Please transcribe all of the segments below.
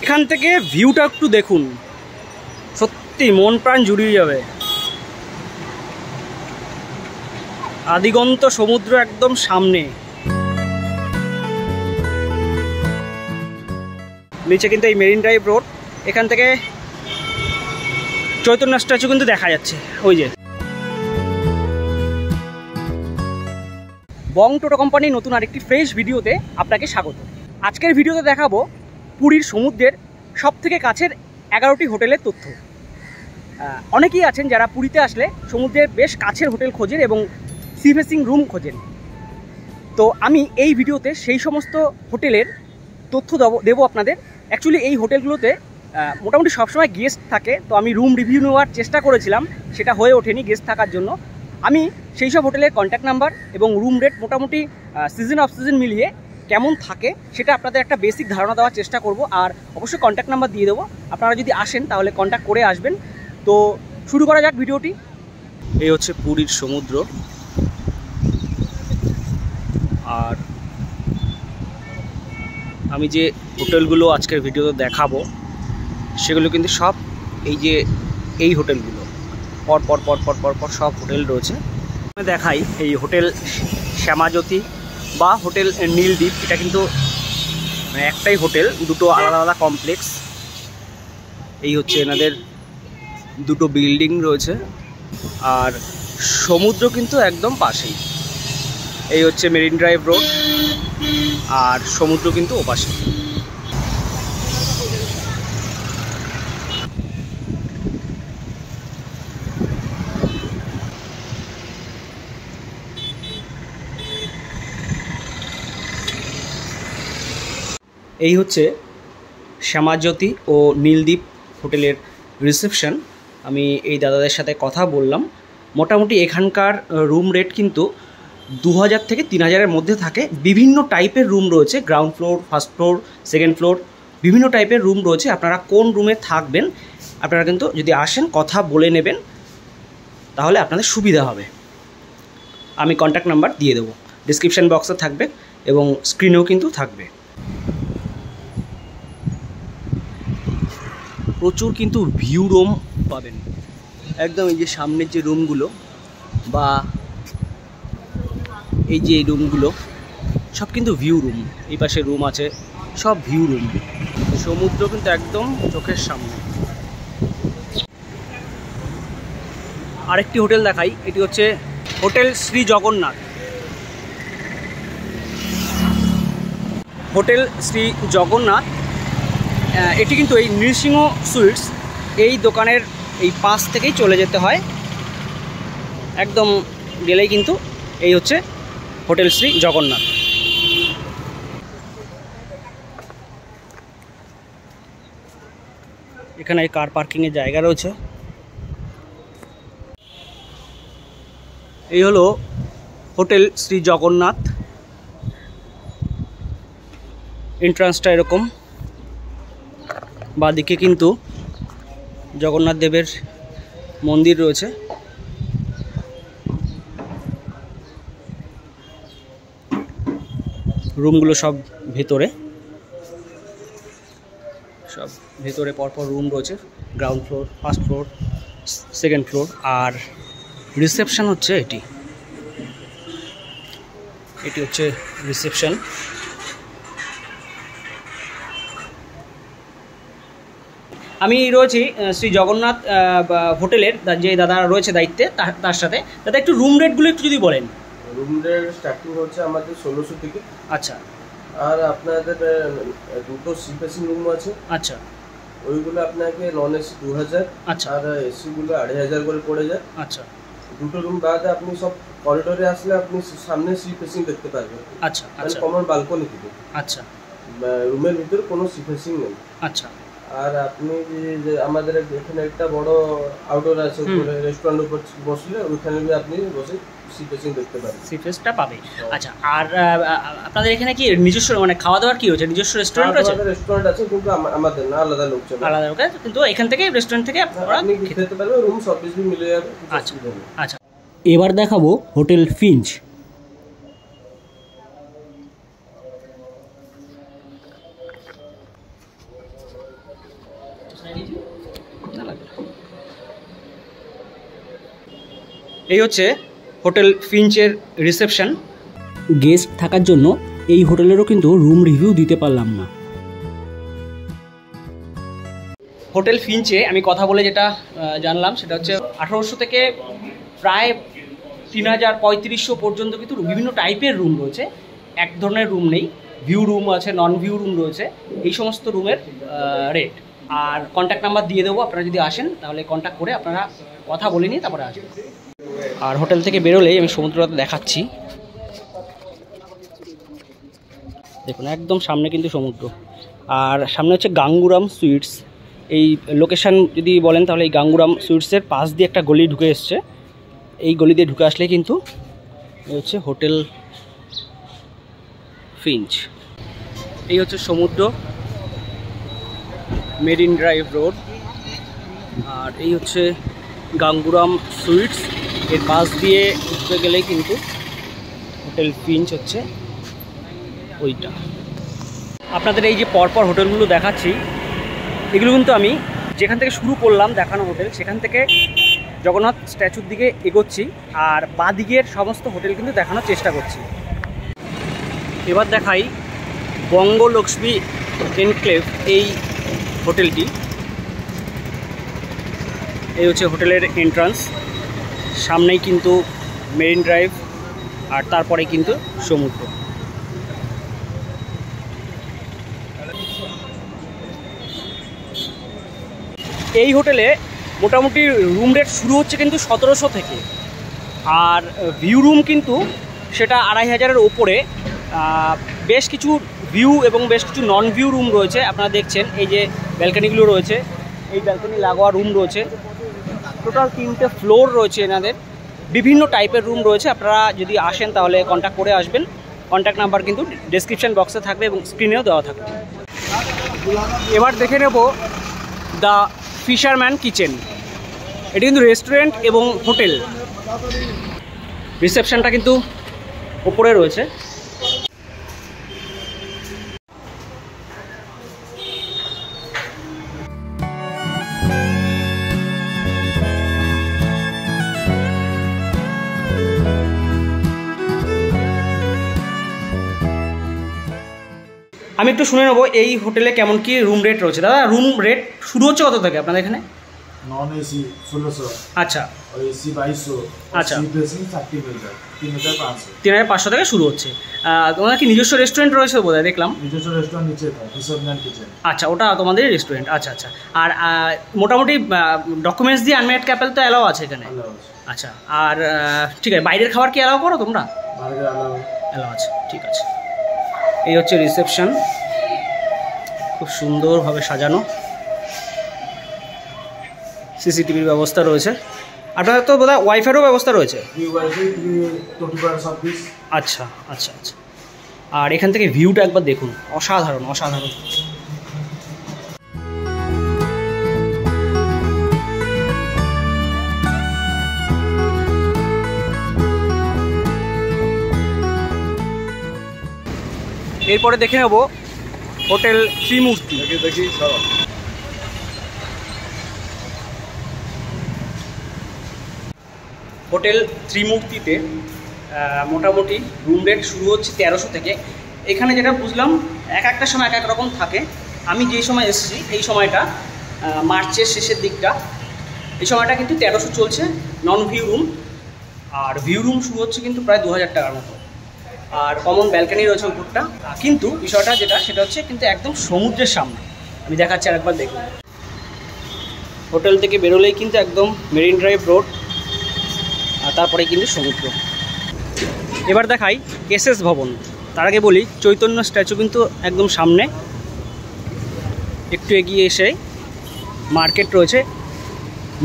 এখান থেকে ভিউটা একটু দেখুন, সত্যি মন প্রাণ জুড়িয়ে যাবে। আদিগন্ত সমুদ্র একদম সামনে। নিচে কিন্তু এই মেরিন ড্রাইভ রোড, এখান থেকে চৈতন্য স্ট্যাচু কিন্তু দেখা যাচ্ছে ওই যে। বং টোটো কোম্পানি নতুন আরেকটি ফ্রেশ ভিডিওতে আপনাকে স্বাগত। আজকের ভিডিওতে দেখাবো পুরীর সমুদ্রের সবথেকে কাছের 11টি হোটেলের তথ্য। অনেকেই আছেন যারা পুরীতে আসলে সমুদ্রের বেশ কাছের হোটেল খোঁজেন এবং সি ফেসিং রুম খোঁজেন। তো আমি এই ভিডিওতে সেই সমস্ত হোটেলের তথ্য দেবো আপনাদের। অ্যাকচুয়ালি এই হোটেলগুলোতে মোটামুটি সবসময় গেস্ট থাকে, তো আমি রুম রিভিউ নেওয়ার চেষ্টা করেছিলাম, সেটা হয়ে ওঠেনি গেস্ট থাকার জন্য। আমি সেই সব হোটেলের কন্ট্যাক্ট নাম্বার এবং রুম রেট মোটামুটি সিজন অফ সিজন মিলিয়ে কেমন থাকে সেটা আপনাদের একটা বেসিক ধারণা দেওয়ার চেষ্টা করব। আর অবশ্যই কন্ট্যাক্ট নাম্বার দিয়ে দেবো, আপনারা যদি আসেন তাহলে কন্ট্যাক্ট করে আসবেন। তো শুরু করা যাক ভিডিওটি। এই হচ্ছে পুরীর সমুদ্র, আর আমি যে হোটেলগুলো আজকের ভিডিওতে দেখাবো সেগুলো কিন্তু সব এই হোটেলগুলো পর পর সব হোটেল রয়েছে। দেখাই এই হোটেল শ্যামাজ্যোতি বা হোটেল নীলদ্বীপ, এটা কিন্তু একটাই হোটেল, দুটো আলাদা আলাদা কমপ্লেক্স। এই হচ্ছে এনাদের দুটো বিল্ডিং রয়েছে, আর সমুদ্র কিন্তু একদম পাশেই। এই হচ্ছে মেরিন ড্রাইভ রোড, আর সমুদ্র কিন্তু ওপাশে। এই হচ্ছে শ্যামাজ্যোতি ও নীলদ্বীপ হোটেলের রিসেপশন। আমি এই দাদাদের সাথে কথা বললাম। মোটামুটি এখানকার রুম রেট কিন্তু 2000 থেকে 3000-এর মধ্যে থাকে। বিভিন্ন টাইপের রুম রয়েছে, ground floor, first floor, second floor, বিভিন্ন টাইপের রুম রয়েছে। আপনারা কোন রুমে থাকবেন আপনারা কিন্তু যদি আসেন কথা বলে নেবেন, তাহলে আপনাদের সুবিধা হবে। আমি কন্ট্যাক্ট নাম্বার দিয়ে দেবো, ডিসক্রিপশান বক্সে থাকবে এবং স্ক্রিনেও কিন্তু থাকবে। প্রচুর কিন্তু ভিউ রুম পাবেন, একদম এই যে সামনের যে রুমগুলো বা এই যে এই রুমগুলো সব কিন্তু ভিউ রুম। এই পাশে রুম আছে, সব ভিউ রুম। সমুদ্র কিন্তু একদম চোখের সামনে। আরেকটি হোটেল দেখাই, এটি হচ্ছে হোটেল শ্রী জগন্নাথ। হোটেল শ্রী জগন্নাথ এটি কিন্তু এই নৃসিংহ সুইটস এই দোকানের এই পাশ থেকেই চলে যেতে হয়, একদম গেলেই কিন্তু এই হচ্ছে হোটেল শ্রী জগন্নাথ। এখানে কার পার্কিংয়ের জায়গা রয়েছে। এই হলো হোটেল শ্রী জগন্নাথ। এন্ট্রান্সটা এরকম, বাঁদিকে কিন্তু জগন্নাথ দেবের মন্দির রয়েছে। রুমগুলো সব ভেতরে পরপর রুম রয়েছে, ground floor, first floor, second floor. আর রিসেপশন হচ্ছে এটি হচ্ছে রিসেপশন। আমি রয়েছি শ্রী জগন্নাথ হোটেলের যে দাদা রয়েছে দায়িত্বে, তার সাথে। দাদা একটু রুম রেটগুলো একটু যদি বলেন। রুম রেট স্টার্টিং হচ্ছে আমাদের 1600 থেকে। আচ্ছা। আর আপনাদের দুটো সি ফেসিং রুম আছে। আচ্ছা। ওইগুলো আপনাকে নন এসি 2000। আচ্ছা। আর এসিগুলো 2500 করে পড়ে যায়। আচ্ছা। দুটো রুম বাদে আপনি সব করিডোরে আসলে আপনি সামনে সি ফেসিং দেখতে পারবেন। আচ্ছা আচ্ছা। কমন বালকনি থেকে। আচ্ছা। রুমের ভিতরে কোনো সি ফেসিং নেই। আচ্ছা। আর আপনি যে আমাদের এখানে একটা বড় আউটডোর আছে, রেস্টুরেন্ট উপর বসলে ওইখানে আপনি বসে সি ফেসিং দেখতে পাবেন, সি ফেসটা পাবে। আচ্ছা। আর আপনাদের এখানে কি নিজস্ব মানে খাওয়া দাওয়ার কি হচ্ছে, নিজস্ব রেস্টুরেন্ট আছে? আমাদের রেস্টুরেন্ট আছে, কিন্তু আমাদের না, আলাদা লোক চলে, আলাদা লোক, কিন্তু এখান থেকে রেস্টুরেন্ট থেকে আপনি খেতে পারবেন, রুম সার্ভিস भी মিলে যাবে। আচ্ছা আচ্ছা। এবার দেখাবো হোটেল ফিঞ্চ। এই হচ্ছে হোটেল ফিঞ্চের রিসেপশন। গেস্ট থাকার জন্য এই হোটেলেরও কিন্তু রুম রিভিউ দিতে পারলাম না। হোটেল ফিঞ্চে আমি কথা বলে যেটা জানলাম সেটা হচ্ছে 1800 থেকে প্রায় 3000-3500 পর্যন্ত কিন্তু বিভিন্ন টাইপের রুম রয়েছে, এক ধরনের রুম নেই। ভিউ রুম আছে, নন ভিউ রুম রয়েছে, এই সমস্ত রুমের রেট। আর কন্ট্যাক্ট নাম্বার দিয়ে দেবো, আপনারা যদি আসেন তাহলে কন্ট্যাক্ট করে আপনারা কথা বলে নিয়ে তারপরে আসবেন। আর হোটেল থেকে বেরোলেই আমি সমুদ্রটা দেখাচ্ছি, দেখুন একদম সামনে কিন্তু সমুদ্র। আর সামনে হচ্ছে গাঙ্গুরাম সুইটস। এই লোকেশান যদি বলেন তাহলে এই গাঙ্গুরাম সুইটসের পাশ দিয়ে একটা গলি ঢুকে এসছে, এই গলি দিয়ে ঢুকে আসলে কিন্তু এই হচ্ছে হোটেল ফিঞ্চ। এই হচ্ছে সমুদ্র, মেরিন ড্রাইভ রোড। আর এই হচ্ছে গাঙ্গুরাম সুইটস, এর পাশ দিয়ে ঢুকে গেলেই কিন্তু হোটেল ফিঞ্চ হচ্ছে ওইটা। আপনাদের এই যে পরপর হোটেলগুলো দেখাচ্ছি, এগুলো কিন্তু আমি যেখান থেকে শুরু করলাম দেখানো হোটেল সেখান থেকে জগন্নাথ স্ট্যাচুর দিকে এগোচ্ছি, আর বাঁ দিকের সমস্ত হোটেল কিন্তু দেখানোর চেষ্টা করছি। এবার দেখাই বঙ্গলক্ষ্মী এনক্লেভ, এই হোটেলটি। এই হচ্ছে হোটেলের এন্ট্রান্স, সামনেই কিন্তু মেরিন ড্রাইভ, আর তারপরে কিন্তু সমুদ্র। এই হোটেলে মোটামুটি রুম রেট শুরু হচ্ছে কিন্তু 1700 থেকে, আর ভিউ রুম কিন্তু সেটা 2500-এর ওপরে। বেশ কিছু ভিউ এবং বেশ কিছু নন ভিউ রুম রয়েছে, আপনারা দেখছেন এই যে ব্যালকানিগুলো রয়েছে, এই ব্যালকানি লাগোয়া রুম রয়েছে। টোটাল 3টে ফ্লোর রয়েছে এনাদের, বিভিন্ন টাইপের রুম রয়েছে। আপনারা যদি আসেন তাহলে কন্ট্যাক্ট করে আসবেন। কন্ট্যাক্ট নাম্বার কিন্তু ডেসক্রিপশন বক্সে থাকবে এবং স্ক্রিনেও দেওয়া থাকবে। এবার দেখে নেব দ্য ফিশারম্যান কিচেন। এটি কিন্তু রেস্টুরেন্ট এবং হোটেল। রিসেপশনটা কিন্তু ওপরে রয়েছে। আমি একটু শুনে নেবো এই হোটেলে কেমন কি রুম রেট রয়েছে। দাদা, রুম রেট শুরু হচ্ছে কত থেকে আপনাদের এখানে? Non AC 1600। আচ্ছা, और एसी 2200। अच्छा। Sleep AC 30,000 3500। 3500 থেকে শুরু হচ্ছে। তোমাদের কি নিজস্ব রেস্টুরেন্ট রয়েছে বোধহয় দেখলাম? নিজস্ব রেস্টুরেন্ট নিচে था ফিশারম্যান কিচেন। আচ্ছা, ওটা তোমাদের রেস্টুরেন্ট। আচ্ছা আচ্ছা। আর মোটামুটি ডকুমেন্টস দিয়ে আনমেরিড ক্যাপেল তো অ্যালাও আছে এখানে? আচ্ছা। আর ঠিক আছে, বাইরের খাবার কি অ্যালাও করো তোমরা? বার্গার অ্যালাও আছে, ঠিক আছে। এই হচ্ছে রিসেপশন, খুব সুন্দরভাবে সাজানো, সিসিটিভির ব্যবস্থা রয়েছে। আপনাদের তো বোধহয় ওয়াইফাইয়েরও ব্যবস্থা রয়েছে? আচ্ছা আচ্ছা আচ্ছা। আর এখান থেকে ভিউটা একবার দেখুন, অসাধারণ অসাধারণ। এরপরে দেখে নেব হোটেল ত্রিমূর্তি। হোটেল ত্রিমূর্তিতে মোটামুটি রুম রেট শুরু হচ্ছে 1300 থেকে। এখানে যেটা বুঝলাম একটা সময় এক এক রকম থাকে। আমি যেই সময় এসেছি এই সময়টা মার্চের শেষের দিকটা, এই সময়টা কিন্তু 1300 চলছে নন ভিউ রুম। আর ভিউ রুম শুরু হচ্ছে কিন্তু প্রায় 2000 টাকার মতো। আর কমন ব্যালকানি রয়েছে উপরটা। কিন্তু বিষয়টা যেটা সেটা হচ্ছে কিন্তু একদম সমুদ্রের সামনে। আমি দেখাচ্ছি আরেকবার দেখুন। হোটেল থেকে বেরোলেই কিন্তু একদম মেরিন ড্রাইভ রোড, আর তারপরে কিন্তু সমুদ্র। এবার দেখাই এসএস ভবন। তার আগে বলি চৈতন্য স্ট্যাচু কিন্তু একদম সামনে। একটু এগিয়ে এসে মার্কেট রয়েছে,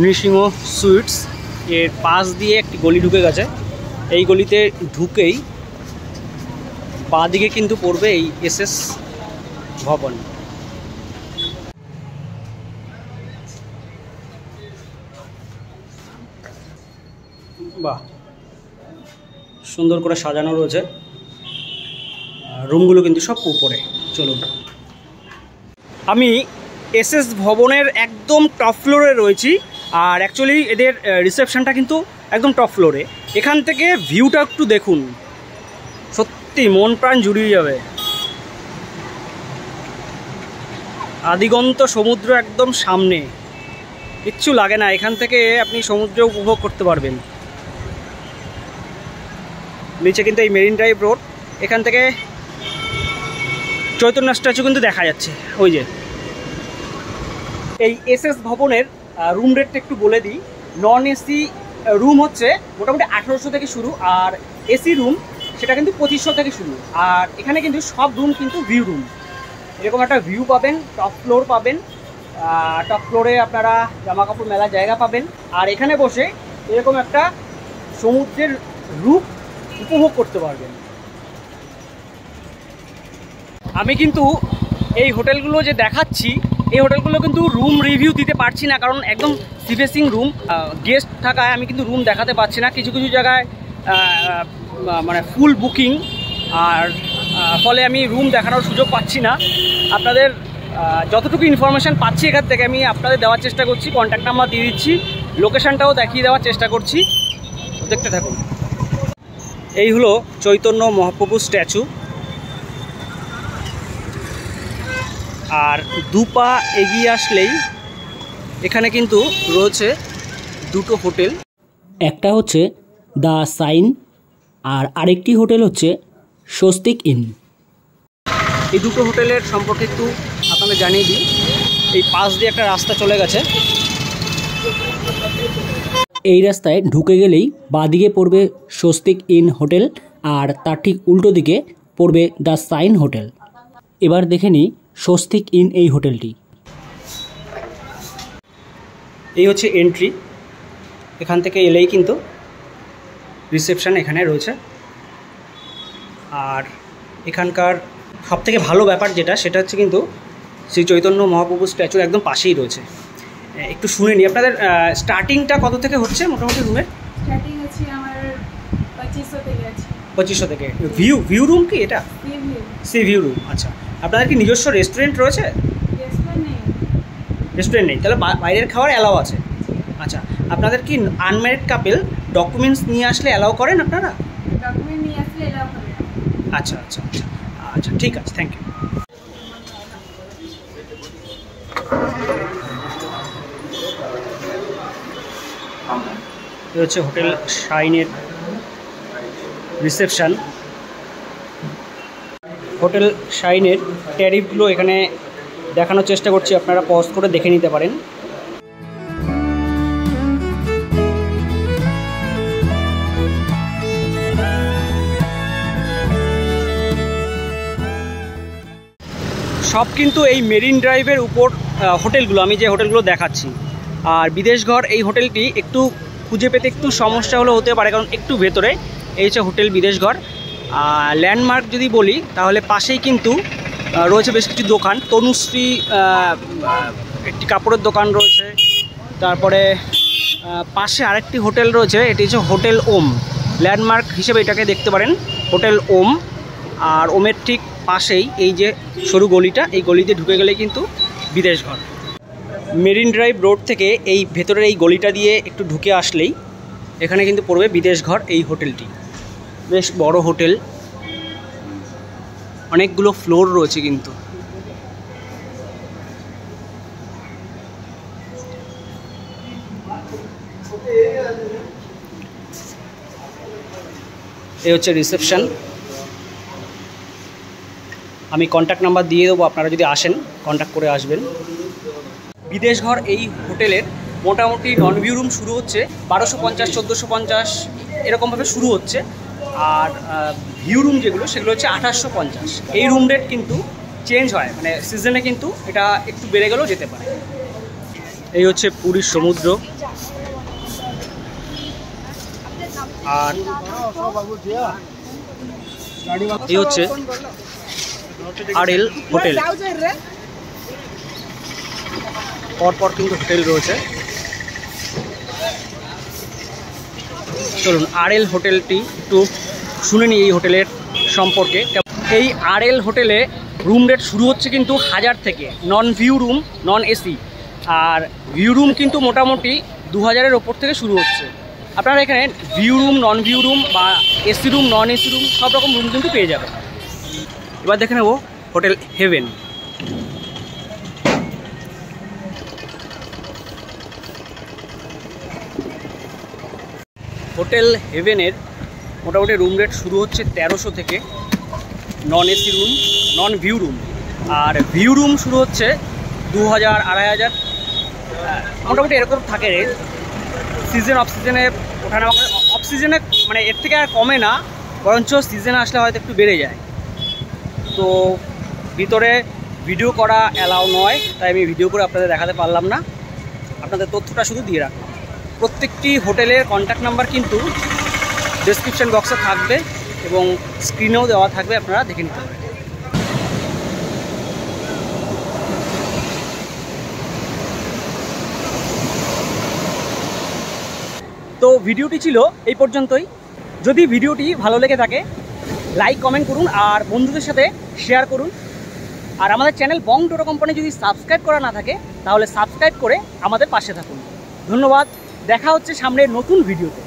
নৃসিংহ সুইটস, এর পাশ দিয়ে একটি গলি ঢুকে গেছে। এই গলিতে ঢুকেই বাঁ দিকে কিন্তু পড়বে এই এসএস ভবন। বাহ, সুন্দর করে সাজানো রয়েছে। রুমগুলো কিন্তু সব উপরে। চলুন, আমি এসএস ভবনের একদম টপ ফ্লোরে রয়েছি। আর অ্যাকচুয়ালি এদের রিসেপশনটা কিন্তু একদম টপ ফ্লোরে। এখান থেকে ভিউটা একটু দেখুন, সত্যি মন প্রাণ জুড়িয়ে যাবে। আদিগন্ত সমুদ্র একদম সামনে, কিচ্ছু লাগে না, এখান থেকে আপনি সমুদ্র উপভোগ করতে পারবেন। নিচে কিন্তু এই মেরিন ড্রাইভ রোড, এখান থেকে চৈতন্য স্ট্যাচু কিন্তু দেখা যাচ্ছে ওই যে। এই এসএস ভবনের রুম রেটটা একটু বলে দিই। নন এসি রুম হচ্ছে মোটামুটি 1800 থেকে শুরু, আর এসি রুম সেটা কিন্তু 2500 থেকে শুরু। আর এখানে কিন্তু সব রুম কিন্তু ভিউ রুম, এরকম একটা ভিউ পাবেন, টপ ফ্লোর পাবেন। টপ ফ্লোরে আপনারা জামা কাপড় মেলার জায়গা পাবেন, আর এখানে বসে এরকম একটা সমুদ্রের রূপ উপভোগ করতে পারবেন। আমি কিন্তু এই হোটেলগুলো যে দেখাচ্ছি, এই হোটেলগুলো কিন্তু রুম রিভিউ দিতে পারছি না, কারণ একদম সি ফেসিং রুম, গেস্ট থাকায় আমি কিন্তু রুম দেখাতে পারছি না। কিছু কিছু জায়গায় মানে ফুল বুকিং, আর ফলে আমি রুম দেখানোর সুযোগ পাচ্ছি না। আপনাদের যতটুকু ইনফরমেশান পাচ্ছি এখান থেকে আমি আপনাদের দেওয়ার চেষ্টা করছি। কন্ট্যাক্ট নাম্বার দিয়ে দিচ্ছি, লোকেশানটাও দেখিয়ে দেওয়ার চেষ্টা করছি, দেখতে থাকুন। এই হলো চৈতন্য মহাপ্রভু স্ট্যাচু। আর দুপা এগিয়ে আসলেই এখানে কিন্তু রয়েছে দুটো হোটেল, একটা হচ্ছে দ্য সাইন আর আরেকটি হোটেল হচ্ছে স্বস্তিক ইন। এই দুটো হোটেলের সম্পর্কে একটু আপনাদের জানিয়ে দিই। এই পাশ দিয়ে একটা রাস্তা চলে গেছে, এই রাস্তায় ঢুকে গেলেই বাঁদিকে পড়বে স্বস্তিক ইন হোটেল, আর তার ঠিক উল্টো দিকে পড়বে দ্য সাইন হোটেল। এবার দেখে নিই স্বস্তিক ইন এই হোটেলটি। এই হচ্ছে এন্ট্রি, এখান থেকে এলেই কিন্তু রিসেপশন এখানে রয়েছে। আর এখানকার সবথেকে ভালো ব্যাপার যেটা, সেটা হচ্ছে কিন্তু শ্রী চৈতন্য মহাপ্রভু স্ট্যাচুর একদম পাশেই রয়েছে। একটু শুনে নিই আপনাদের স্টার্টিংটা কত থেকে হচ্ছে মোটামুটি রুমের? স্টার্টিং হচ্ছে আমার 2500 থেকে আছে। 2500 থেকে। ভিউ রুম কি এটা? C view room. আচ্ছা, আপনাদের কি নিজস্ব রেস্টুরেন্ট রয়েছে? রেস্টুরেন্ট নেই, তাহলে বাইরের খাওয়ার অ্যালাও আছে। আচ্ছা, আপনাদের কি আনম্যারিড কাপেল ডকুমেন্টস নিয়ে আসলে অ্যালাও করেন আপনারা? ডকুমেন্ট নিয়ে আসলে অ্যালাউ করে। আচ্ছা আচ্ছা আচ্ছা আচ্ছা, ঠিক আছে, থ্যাংক ইউ। এটা হচ্ছে হোটেল শাইনের রিসেপশন। হোটেল শাইনের ট্যারিফগুলো এখানে দেখানোর চেষ্টা করছি, আপনারা পজ করে দেখে নিতে পারেন। সব কিন্তু এই মেরিন ড্রাইভের উপর হোটেলগুলো, আমি যে হোটেলগুলো দেখাচ্ছি। আর বিদেশঘর এই হোটেলটি একটু খুঁজে পেতে একটু সমস্যা হলে হতে পারে, কারণ একটু ভেতরে। এই হচ্ছে হোটেল বিদেশঘর। ল্যান্ডমার্ক যদি বলি তাহলে পাশেই কিন্তু রয়েছে বেশ কিছু দোকান। তনুশ্রী একটি কাপড়ের দোকান রয়েছে, তারপরে পাশে আরেকটি হোটেল রয়েছে, এটি হচ্ছে হোটেল ওম। ল্যান্ডমার্ক হিসেবে এটাকে দেখতে পারেন, হোটেল ওম। আর ওমের ঠিক পাশেই এই যে সরু গলিটা, এই গলিতে ঢুকে গেলে কিন্তু বিদেশঘর। মেরিন ড্রাইভ রোড থেকে এই ভেতরের এই গলিটা দিয়ে একটু ঢুকে আসলেই এখানে কিন্তু পড়বে বিদেশঘর এই হোটেলটি। বেশ বড় হোটেল, অনেকগুলো ফ্লোর রয়েছে কিন্তু। এই হচ্ছে রিসেপশন। আমি কন্ট্যাক্ট নাম্বার দিয়ে দেবো, আপনারা যদি আসেন কন্ট্যাক্ট করে আসবেন। বিদেশঘর এই হোটেলের মোটামুটি নন ভিউ রুম শুরু হচ্ছে 1250, 1450 এরকমভাবে শুরু হচ্ছে। আর ভিউ রুম যেগুলো সেগুলো হচ্ছে 2850। এই রুম রেট কিন্তু চেঞ্জ হয়, মানে সিজনে কিন্তু এটা একটু বেড়ে গেলেও যেতে পারে। এই হচ্ছে পুরীর সমুদ্র। আর এই হচ্ছে আরএল হোটেল। পরপর কিন্তু হোটেল রয়েছে। চলুন আরএল হোটেলটি একটু শুনে নিই এই হোটেলের সম্পর্কে। এই RL হোটেলে রুম রেট শুরু হচ্ছে কিন্তু 1000 থেকে, non view room, non AC. আর ভিউ রুম কিন্তু মোটামুটি 2000-এর ওপর থেকে শুরু হচ্ছে। আপনারা এখানে view room, non view room বা AC room, non AC room সব রকম রুম কিন্তু পেয়ে যাবেন। এবার দেখে নেব হোটেল হেভেন। হোটেল হেভেনের মোটামুটি রুম রেট শুরু হচ্ছে 1300 থেকে, non AC room, non view room. আর ভিউ রুম শুরু হচ্ছে 2000, 2500, মোটামুটি এরকম থাকে রেট। সিজন অফ সিজনে ওঠানামা করে, অফ সিজনে মানে এর থেকে আর কমে না, বরঞ্চ সিজনে আসলে হয়তো একটু বেড়ে যায়। তো ভিতরে ভিডিও করা অ্যালাউ নয়, তাই আমি ভিডিও করে আপনাদের দেখাতে পারলাম না, আপনাদের তথ্যটা শুধু দিয়ে রাখলাম। প্রত্যেকটি হোটেলের কন্ট্যাক্ট নাম্বার কিন্তু ডেসক্রিপশন বক্সে থাকবে এবং স্ক্রিনেও দেওয়া থাকবে, আপনারা দেখে নিতে পারেন। তো ভিডিওটি ছিল এই পর্যন্তই। যদি ভিডিওটি ভালো লেগে থাকে লাইক কমেন্ট করুন আর বন্ধুদের সাথে শেয়ার করুন। আর আমাদের চ্যানেল বং টোটো কোম্পানি যদি সাবস্ক্রাইব করা না থাকে তাহলে সাবস্ক্রাইব করে আমাদের পাশে থাকুন। ধন্যবাদ, দেখা হচ্ছে সামনের নতুন ভিডিওতে।